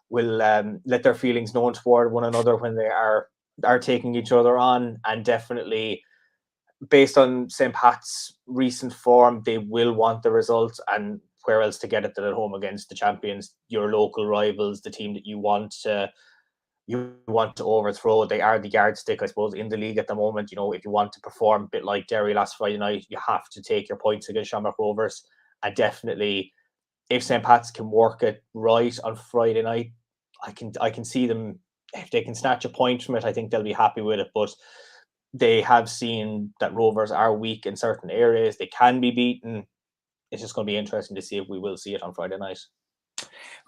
let their feelings known toward one another when they are taking each other on, and definitely, based on St. Pat's recent form, they will want the results, and where else to get it than at home against the champions, your local rivals, the team that you want to overthrow. They are the yardstick, I suppose, in the league at the moment. If you want to perform a bit like Derry last Friday night, you have to take your points against Shamrock Rovers, and definitely, if St. Pat's can work it right on Friday night, I can see them, if they can snatch a point from it, I think they'll be happy with it. But they have seen that Rovers are weak in certain areas. They can be beaten. It's just going to be interesting to see if we will see it on Friday night.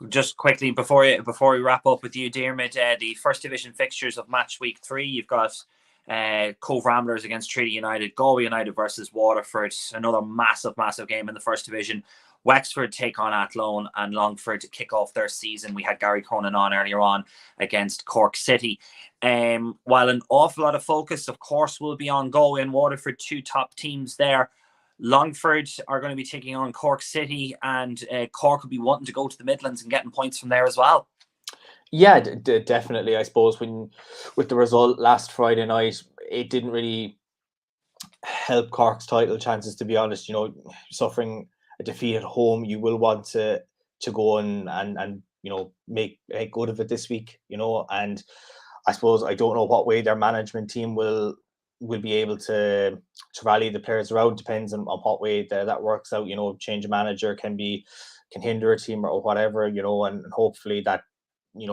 Just quickly, before we wrap up with you, Diarmuid, the first division fixtures of match week 3, you've got Cove Ramblers against Treaty United, Galway United versus Waterford, another massive game in the first division. Wexford take on Athlone, and Longford to kick off their season. We had Gary Cronin on earlier on against Cork City. While an awful lot of focus, of course, will be on Galway and Waterford, 2 top teams there, Longford are going to be taking on Cork City, and Cork will be wanting to go to the Midlands and getting points from there as well. Yeah, definitely. I suppose with the result last Friday night, it didn't really help Cork's title chances, to be honest. Suffering a defeat at home, you will want to go and make good of it this week. And I suppose I don't know what way their management team will be able to rally the players around. Depends on what way that works out. Change of manager can hinder a team or whatever. And hopefully that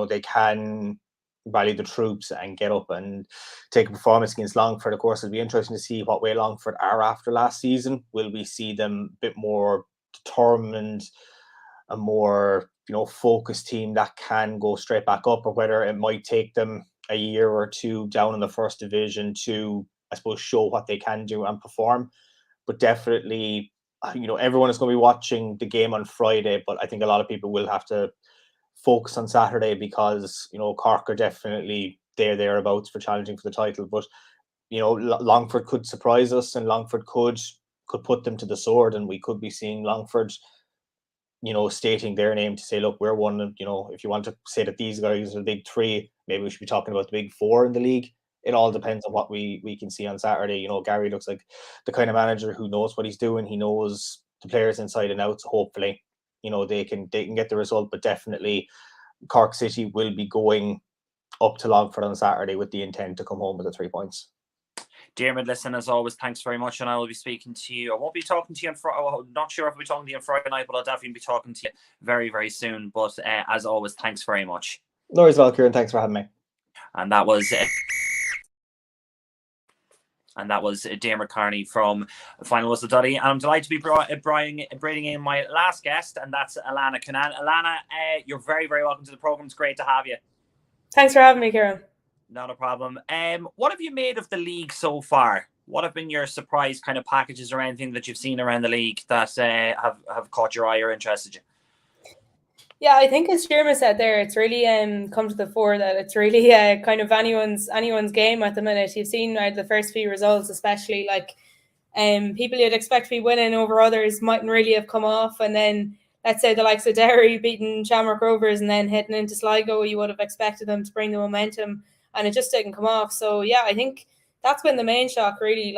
they can rally the troops and get up and take a performance against Longford. Of course, it'll be interesting to see what way Longford are after last season. Will we see them a bit more determined, a more focused team that can go straight back up, or whether it might take them a year or two down in the first division to, I suppose, show what they can do and perform. But definitely, everyone is going to be watching the game on Friday, but I think a lot of people will have to focus on Saturday, because Cork are definitely thereabouts for challenging for the title. But Longford could surprise us, and Longford could put them to the sword, and we could be seeing Longford stating their name to say, look, we're one. If you want to say that these guys are the big 3, maybe we should be talking about the big 4 in the league. It all depends on what we can see on Saturday. Gary looks like the kind of manager who knows what he's doing. He knows the players inside and out. So hopefully they can get the result. But definitely Cork City will be going up to Longford on Saturday with the intent to come home with the 3 points. Diarmuid, listen, as always, thanks very much, and I will be speaking to you. I won't be talking to you on Friday. Not sure if I'll be talking to you on Friday night, but I'll definitely be talking to you very, very soon. But as always, thanks very much. No worries, Kieran. Thanks for having me. And that was Diarmuid Kearney from Finalwhistle.ie. And I'm delighted to be bringing in my last guest, and that's Alanna Cunnane. Alanna, you're very, very welcome to the programme. It's great to have you. Thanks for having me, Kieran. Not a problem. What have you made of the league so far? What have been your surprise kind of packages or anything that you've seen around the league that have caught your eye or interested you? Yeah, I think as Diarmuid said there, it's really come to the fore that it's really kind of anyone's game at the minute. You've seen the first few results, especially people you'd expect to be winning over others mightn't really have come off, and then let's say the likes of Derry beating Shamrock Rovers and then heading into Sligo, you would have expected them to bring the momentum, and it just didn't come off. So yeah, I think that's been the main shock, really.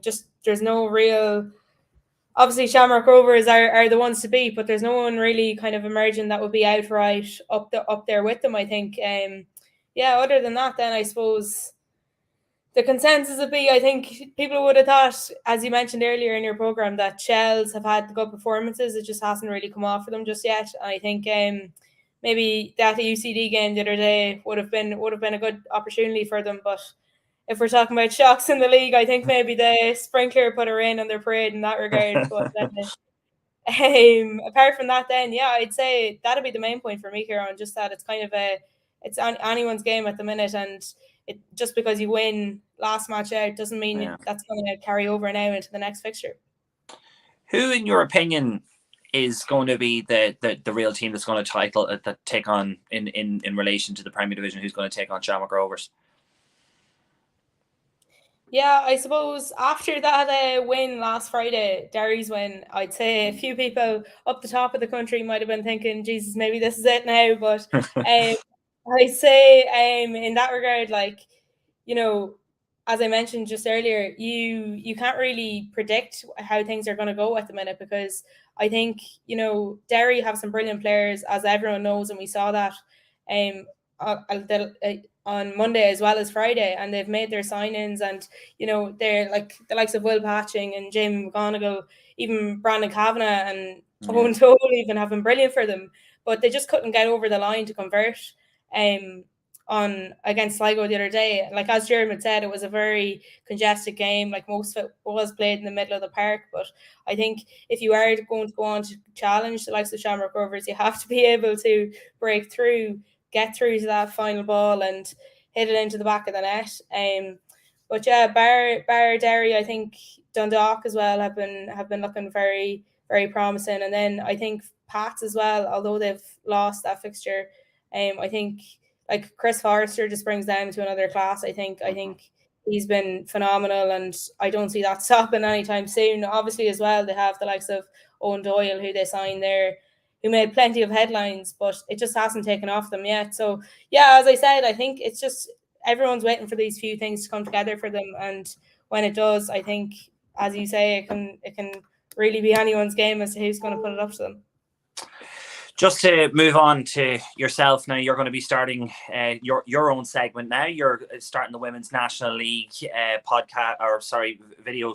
Just there's no real. Obviously, Shamrock Rovers are the ones to beat, but there's no one really kind of emerging that would be outright up there with them, I think. Other than that, then I suppose the consensus would be, I think people would have thought, as you mentioned earlier in your programme, that Shells have had good performances. It just hasn't really come off for them just yet. And I think maybe that UCD game the other day would have been a good opportunity for them. But if we're talking about shocks in the league, I think maybe the sprinkler put a rain on their parade in that regard. But apart from that, then I'd say that'd be the main point for me here on just that it's kind of it's anyone's game at the minute, and it just because you win last match out doesn't mean that's going to carry over now into the next fixture. Who, in your opinion, is going to be the real team that's going to take on in relation to the Premier Division? Who's going to take on Shamrock Rovers? Yeah, I suppose after that win last Friday, Derry's win, I'd say a few people up the top of the country might have been thinking, Jesus, maybe this is it now. But I'd say in that regard, as I mentioned just earlier, you can't really predict how things are going to go at the minute, because I think, Derry have some brilliant players, as everyone knows, and we saw that on Monday as well as Friday, and they've made their signings, and they're like the likes of Will Patching and Jamie McGonigal, even Brandon Kavanagh and Owen Toole even have been brilliant for them, but they just couldn't get over the line to convert on against Sligo the other day. Like as Diarmuid said, it was a very congested game. Like most of it was played in the middle of the park, but I think if you are going to go on to challenge the likes of Shamrock Rovers, you have to be able to break through, get through to that final ball and hit it into the back of the net. But yeah, bar Derry, I think Dundalk as well have been looking very, very promising. And then I think Pats as well, although they've lost that fixture, I think like Chris Forrester just brings them to another class. I think he's been phenomenal, and I don't see that stopping anytime soon. Obviously, as well, they have the likes of Owen Doyle, who they signed there, who made plenty of headlines, but it just hasn't taken off them yet. So, yeah, as I said, I think it's just everyone's waiting for these few things to come together for them, and when it does, I think, as you say, it can really be anyone's game as to who's going to put it up to them. Just to move on to yourself now, you're going to be starting your own segment now. You're starting the Women's National League video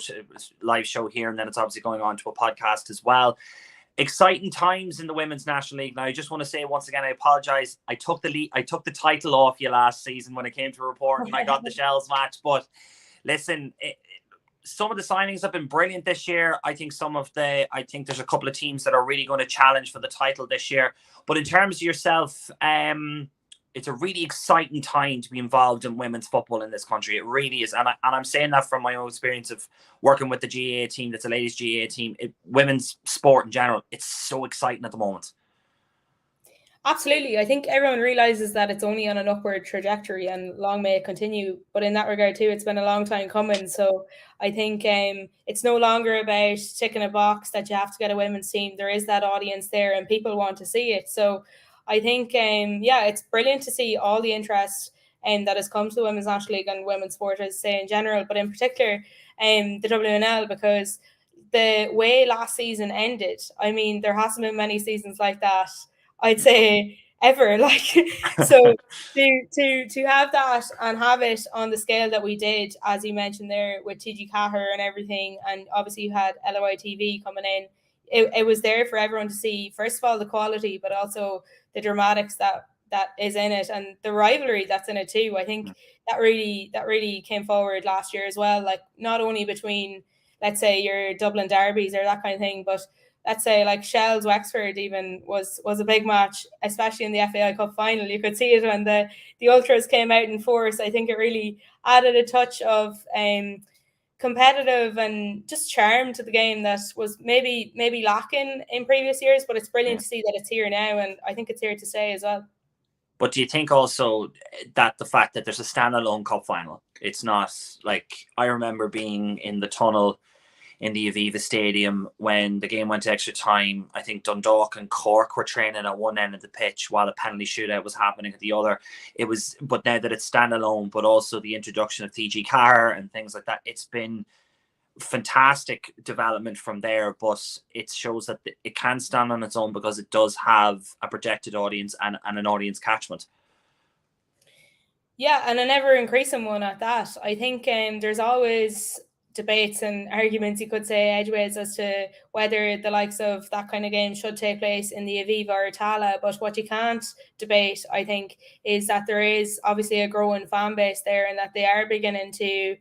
live show here, and then it's obviously going on to a podcast as well. Exciting times in the Women's National League. Now, I just want to say once again, I apologise. I took the title off you last season when it came to reporting. I got the Shells match, but listen. Some of the signings have been brilliant this year. I think there's a couple of teams that are really going to challenge for the title this year. But in terms of yourself, it's a really exciting time to be involved in women's football in this country. It really is. And I'm saying that from my own experience of working with the GAA team, that's the ladies GAA team, women's sport in general. It's so exciting at the moment. Absolutely. I think everyone realizes that it's only on an upward trajectory, and long may it continue. But in that regard too, it's been a long time coming. So I think it's no longer about ticking a box that you have to get a women's team. There is that audience there and people want to see it. So I think, it's brilliant to see all the interest that has come to the Women's National League and women's sport, as say in general, but in particular the WNL, because the way last season ended, I mean, there hasn't been many seasons like that, I'd say, ever. Like, so to have that and have it on the scale that we did, as you mentioned there, with TG Cahir and everything, and obviously you had LOI TV coming in, it was there for everyone to see, first of all, the quality, but also the dramatics that is in it, and the rivalry that's in it too. I think that really came forward last year as well, like not only between, let's say, your Dublin derbies or that kind of thing, but let's say like Shells Wexford even was a big match, especially in the FAI Cup final. You could see it when the Ultras came out in force. I think it really added a touch of competitive and just charm to the game that was maybe lacking in previous years, but it's brilliant to see that it's here now, and I think it's here to stay as well. But do you think also that the fact that there's a standalone cup final, it's not like, I remember being in the tunnel in the Aviva Stadium when the game went to extra time. I think Dundalk and Cork were training at one end of the pitch while a penalty shootout was happening at the other. But now that it's standalone, but also the introduction of TG Cahir and things like that, it's been fantastic development from there. But it shows that it can stand on its own because it does have a projected audience and an audience catchment. Yeah, and a never increasing one at that. I think there's always debates and arguments, you could say, edgeways as to whether the likes of that kind of game should take place in the Aviva or Tala. But what you can't debate, I think, is that there is obviously a growing fan base there, and that they are beginning to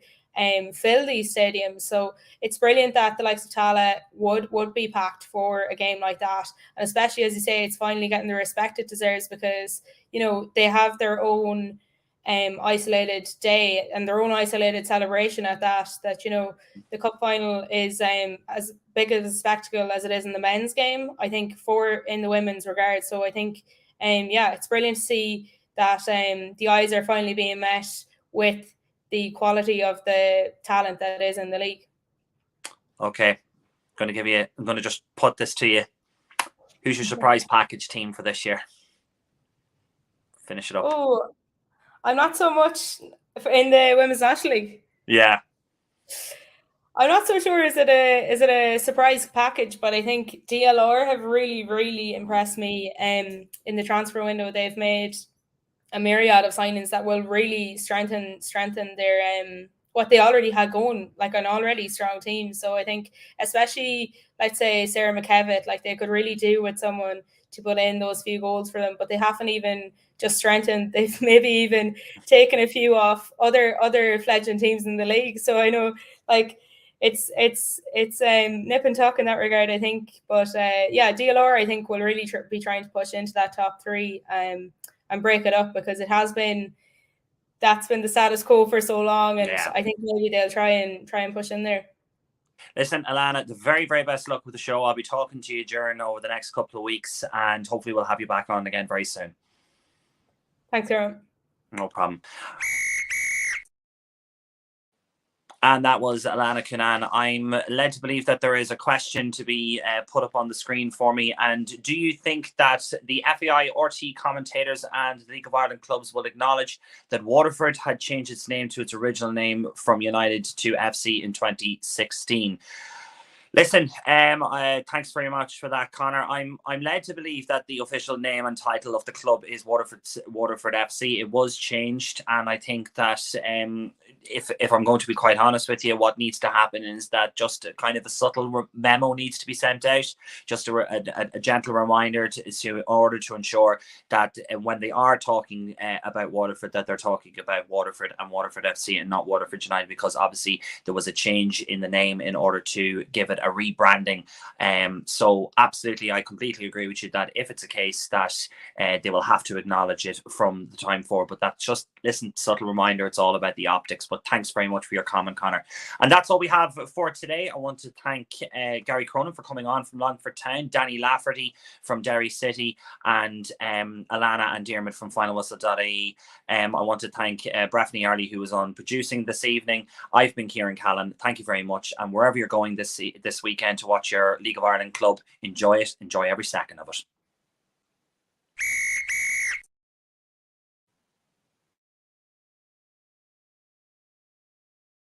fill these stadiums. So it's brilliant that the likes of Tala would be packed for a game like that, and especially, as you say, it's finally getting the respect it deserves, because they have their own isolated day and their own isolated celebration at that the cup final is as big of a spectacle as it is in the men's game, I think, for in the women's regard. So I think it's brilliant to see that the eyes are finally being met with the quality of the talent that is in the league. Okay, I'm going to just put this to you. Who's your surprise package team for this year? Finish it up. Oh, I'm not so much in the Women's National League. Yeah. I'm not so sure. Is it a surprise package? But I think DLR have really, really impressed me in the transfer window. They've made a myriad of signings that will really strengthen their what they already had going, like an already strong team. So I think, especially, let's say, Sarah McKevitt, like they could really do with someone to put in those few goals for them, but they haven't even just strengthened. They've maybe even taken a few off other fledgling teams in the league. So I know, like, it's nip and tuck in that regard, I think. But DLR, I think, will really be trying to push into that top three and break it up, because that's been the status quo for so long, and I think maybe they'll try and push in there. Listen, Alanna, the very, very best luck with the show. I'll be talking to you during over the next couple of weeks, and hopefully we'll have you back on again very soon. Thanks, Aaron. No problem. And that was Alanna Cunnane. I'm led to believe that there is a question to be put up on the screen for me. And do you think that the FAI, RT commentators and the League of Ireland clubs will acknowledge that Waterford had changed its name to its original name from United to FC in 2016? Listen, thanks very much for that, Connor. I'm led to believe that the official name and title of the club is Waterford FC. It was changed, and I think that if I'm going to be quite honest with you, what needs to happen is that just kind of a subtle memo needs to be sent out, just a gentle reminder in order to ensure that when they are talking about Waterford, that they're talking about Waterford and Waterford FC and not Waterford United, because obviously there was a change in the name in order to give it a rebranding. So absolutely, I completely agree with you that if it's a case that they will have to acknowledge it from the time forward, but that's just, listen, subtle reminder, it's all about the optics. But thanks very much for your comment, Connor. And that's all we have for today. I want to thank Gary Cronin for coming on from Longford Town, Danny Lafferty from Derry City, and Alanna and Diarmuid from Finalwhistle.ie. I want to thank Breffney Arley, who was on producing this evening. I've been Kieran Callan. Thank you very much. And wherever you're going this weekend to watch your League of Ireland club, enjoy it. Enjoy every second of it.